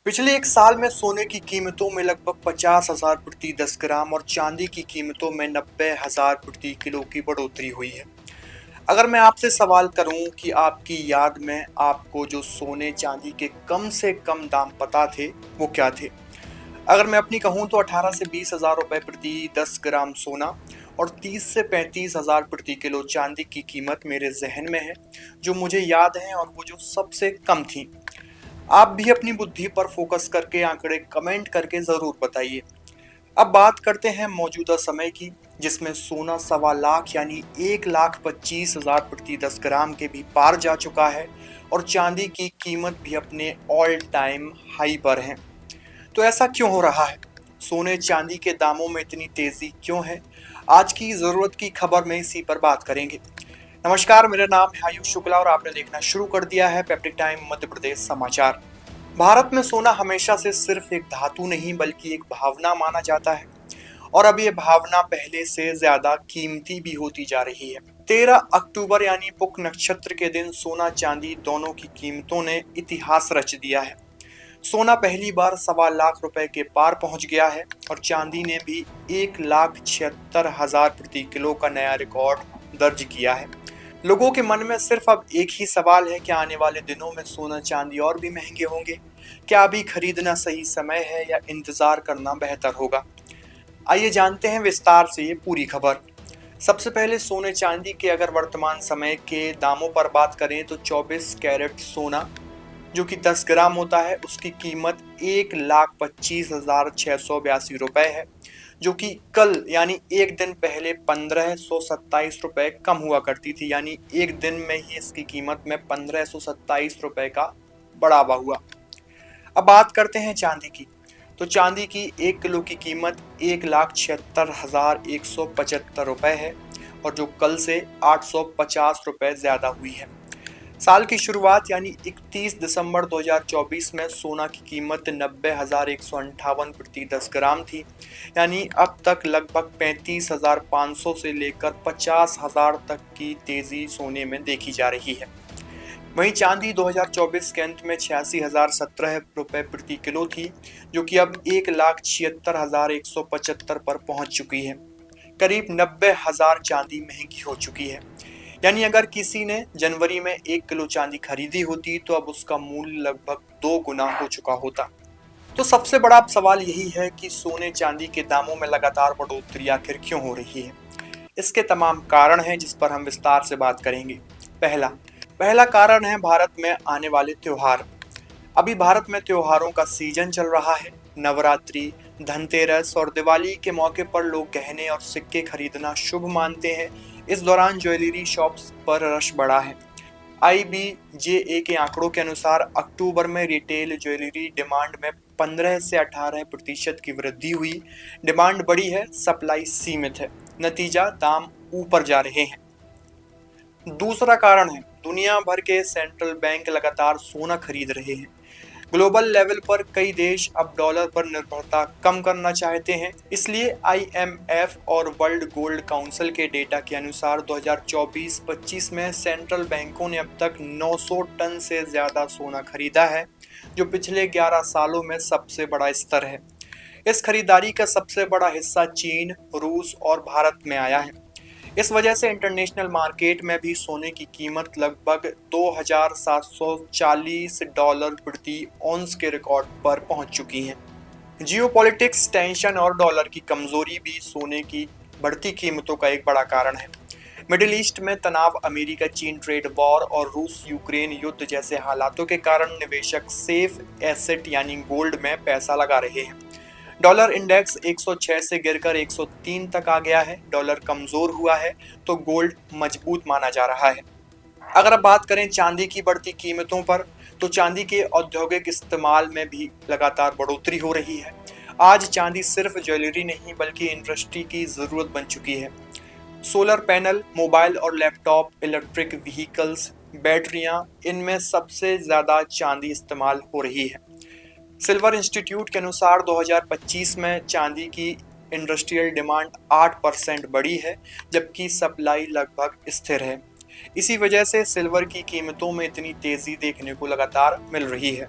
पिछले एक साल में सोने की कीमतों में लगभग 50,000 प्रति 10 ग्राम और चांदी की कीमतों में 90,000 प्रति किलो की बढ़ोतरी हुई है। अगर मैं आपसे सवाल करूं कि आपकी याद में आपको जो सोने चांदी के कम से कम दाम पता थे, वो क्या थे? अगर मैं अपनी कहूं तो 18 से 20,000 रुपए प्रति 10 ग्राम सोना और 30 से 35,000 प्रति किलो चांदी की कीमत मेरे जहन में है, जो मुझे याद है और वो जो सबसे कम थी। आप भी अपनी बुद्धि पर फोकस करके आंकड़े कमेंट करके जरूर बताइए। अब बात करते हैं मौजूदा समय की, जिसमें सोना 1.25 लाख यानी 1,25,000 प्रति 10 ग्राम के भी पार जा चुका है और चांदी की कीमत भी अपने ऑल टाइम हाई पर है। तो ऐसा क्यों हो रहा है? सोने चांदी के दामों में इतनी तेजी क्यों है? आज की जरूरत की खबर में इसी पर बात करेंगे। नमस्कार, मेरा नाम है आयुष शुक्ला और आपने देखना शुरू कर दिया है पेप्टिक टाइम मध्य प्रदेश समाचार। भारत में सोना हमेशा से सिर्फ एक धातु नहीं बल्कि एक भावना माना जाता है और अब ये भावना पहले से ज्यादा कीमती भी होती जा रही है। 13 अक्टूबर यानी पुक नक्षत्र के दिन सोना चांदी दोनों की कीमतों ने इतिहास रच दिया है। सोना पहली बार 1.25 लाख रुपए के पार पहुंच गया है और चांदी ने भी 1,76,000 प्रति किलो का नया रिकॉर्ड दर्ज किया है। लोगों के मन में सिर्फ अब एक ही सवाल है, क्या आने वाले दिनों में सोना चांदी और भी महंगे होंगे? क्या अभी खरीदना सही समय है या इंतजार करना बेहतर होगा? आइए जानते हैं विस्तार से ये पूरी खबर। सबसे पहले सोने चांदी के अगर वर्तमान समय के दामों पर बात करें तो 24 कैरेट सोना जो कि 10 ग्राम होता है, उसकी कीमत 1,25,682 है, जो कि कल यानी एक दिन पहले 1,527 कम हुआ करती थी। यानी एक दिन में ही इसकी कीमत में 1,527 का बढ़ावा हुआ। अब बात करते हैं चांदी की। तो चांदी की 1 किलो की कीमत 1,76,175 है और जो कल से 850 रुपए ज्यादा हुई है। साल की शुरुआत यानी 31 दिसंबर 2024 में सोना की कीमत 90,158 प्रति 10 ग्राम थी। यानी अब तक लगभग 35,500 से लेकर 50,000 तक की तेजी सोने में देखी जा रही है। वहीं चांदी 2024 के अंत में 86,017 रुपए प्रति किलो थी, जो कि अब 1,76,175 पर पहुंच चुकी है। करीब 90,000 चांदी महंगी हो चुकी है। यानी अगर किसी ने जनवरी में 1 किलो चांदी खरीदी होती तो अब उसका मूल्य लगभग 2 गुना हो चुका होता। तो सबसे बड़ा सवाल यही है कि सोने चांदी के दामों में लगातार बढ़ोतरी आखिर क्यों हो रही है? इसके तमाम कारण हैं जिस पर हम विस्तार से बात करेंगे। पहला पहला कारण है भारत में आने वाले त्योहार। अभी भारत में त्योहारों का सीजन चल रहा है। नवरात्रि, धनतेरस और दिवाली के मौके पर लोग गहने और सिक्के खरीदना शुभ मानते हैं। इस दौरान ज्वेलरी शॉप्स पर रश बढ़ा है। IBJA के आंकड़ों के अनुसार अक्टूबर में रिटेल ज्वेलरी डिमांड में 15 से 18% की वृद्धि हुई। डिमांड बढ़ी है, सप्लाई सीमित है, नतीजा दाम ऊपर जा रहे हैं। दूसरा कारण है दुनिया भर के सेंट्रल बैंक लगातार सोना खरीद रहे हैं। ग्लोबल लेवल पर कई देश अब डॉलर पर निर्भरता कम करना चाहते हैं। इसलिए IMF और वर्ल्ड गोल्ड काउंसिल के डेटा के अनुसार 2024-25 में सेंट्रल बैंकों ने अब तक 900 टन से ज्यादा सोना खरीदा है, जो पिछले 11 सालों में सबसे बड़ा स्तर है। इस खरीदारी का सबसे बड़ा हिस्सा चीन, रूस और भारत में आया है। इस वजह से इंटरनेशनल मार्केट में भी सोने की कीमत लगभग $2,740 प्रति औंस के रिकॉर्ड पर पहुंच चुकी है। जियोपॉलिटिक्स टेंशन और डॉलर की कमजोरी भी सोने की बढ़ती कीमतों का एक बड़ा कारण है। मिडिल ईस्ट में तनाव, अमेरिका चीन ट्रेड वॉर और रूस यूक्रेन युद्ध जैसे हालातों के कारण निवेशक सेफ एसेट यानी गोल्ड में पैसा लगा रहे हैं। डॉलर इंडेक्स 106 से गिरकर 103 तक आ गया है। डॉलर कमजोर हुआ है तो गोल्ड मजबूत माना जा रहा है। अगर अब बात करें चांदी की बढ़ती कीमतों पर, तो चांदी के औद्योगिक इस्तेमाल में भी लगातार बढ़ोतरी हो रही है। आज चांदी सिर्फ ज्वेलरी नहीं बल्कि इंडस्ट्री की जरूरत बन चुकी है। सोलर पैनल, मोबाइल और लैपटॉप, इलेक्ट्रिक व्हीकल्स, बैटरियां, इनमें सबसे ज्यादा चांदी इस्तेमाल हो रही है। सिल्वर इंस्टीट्यूट के अनुसार 2025 में चांदी की इंडस्ट्रियल डिमांड 8% बढ़ी है, जबकि सप्लाई लगभग स्थिर है। इसी वजह से सिल्वर की कीमतों में इतनी तेजी देखने को लगातार मिल रही है।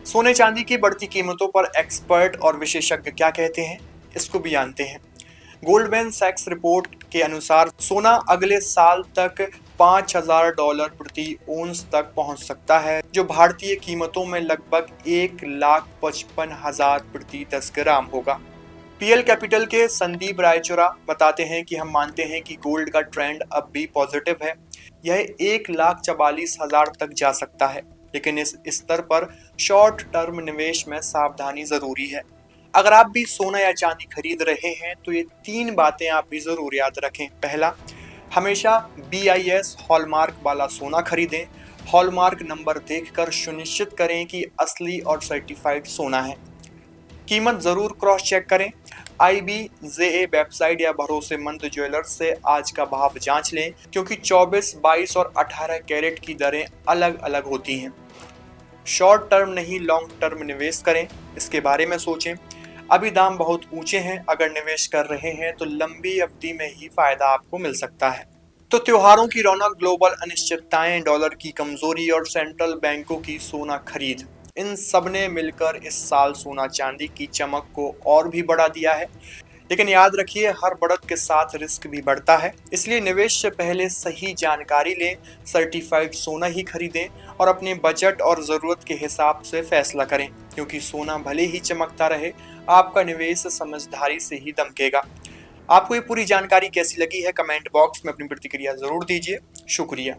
सोने चांदी की बढ़ती कीमतों पर एक्सपर्ट और विशेषज्ञ क्या कहते हैं, इसको भी जानते हैं। गोल्डमैन सैक्स रिपोर्ट के अनुसार सोना अगले साल तक $5,000 प्रति ओंस तक पहुंच सकता है, जो भारतीय कीमतों में लगभग 1,55,000 प्रति 10 ग्राम होगा। पीएल कैपिटल के संदीप रायचौरा बताते हैं कि हम मानते हैं कि गोल्ड का ट्रेंड अब भी पॉजिटिव है। यह 1,44,000 तक जा सकता है, लेकिन इस स्तर पर शॉर्ट टर्म निवेश में सावधानी जरूरी है। अगर आप भी सोना या चांदी खरीद रहे हैं तो ये 3 बातें आप भी जरूर याद रखें। पहला, हमेशा BIS हॉलमार्क वाला सोना खरीदें। हॉलमार्क नंबर देखकर सुनिश्चित करें कि असली और सर्टिफाइड सोना है। कीमत जरूर क्रॉस चेक करें। IBJA वेबसाइट या भरोसेमंद ज्वेलर्स से आज का भाव जांच लें, क्योंकि 24, 22 और 18 कैरेट की दरें अलग अलग होती हैं। शॉर्ट टर्म नहीं, लॉन्ग टर्म निवेश करें, इसके बारे में सोचें। अभी दाम बहुत ऊंचे हैं, अगर निवेश कर रहे हैं तो लंबी अवधि में ही फायदा आपको मिल सकता है। तो त्योहारों की रौनक, ग्लोबल अनिश्चितताएं, डॉलर की कमजोरी और सेंट्रल बैंकों की सोना खरीद, इन सब ने मिलकर इस साल सोना चांदी की चमक को और भी बढ़ा दिया है। लेकिन याद रखिए, हर बढ़त के साथ रिस्क भी बढ़ता है, इसलिए निवेश से पहले सही जानकारी लें, सर्टिफाइड सोना ही खरीदें और अपने बजट और ज़रूरत के हिसाब से फैसला करें, क्योंकि सोना भले ही चमकता रहे, आपका निवेश समझदारी से ही दमकेगा। आपको ये पूरी जानकारी कैसी लगी है, कमेंट बॉक्स में अपनी प्रतिक्रिया ज़रूर दीजिए। शुक्रिया।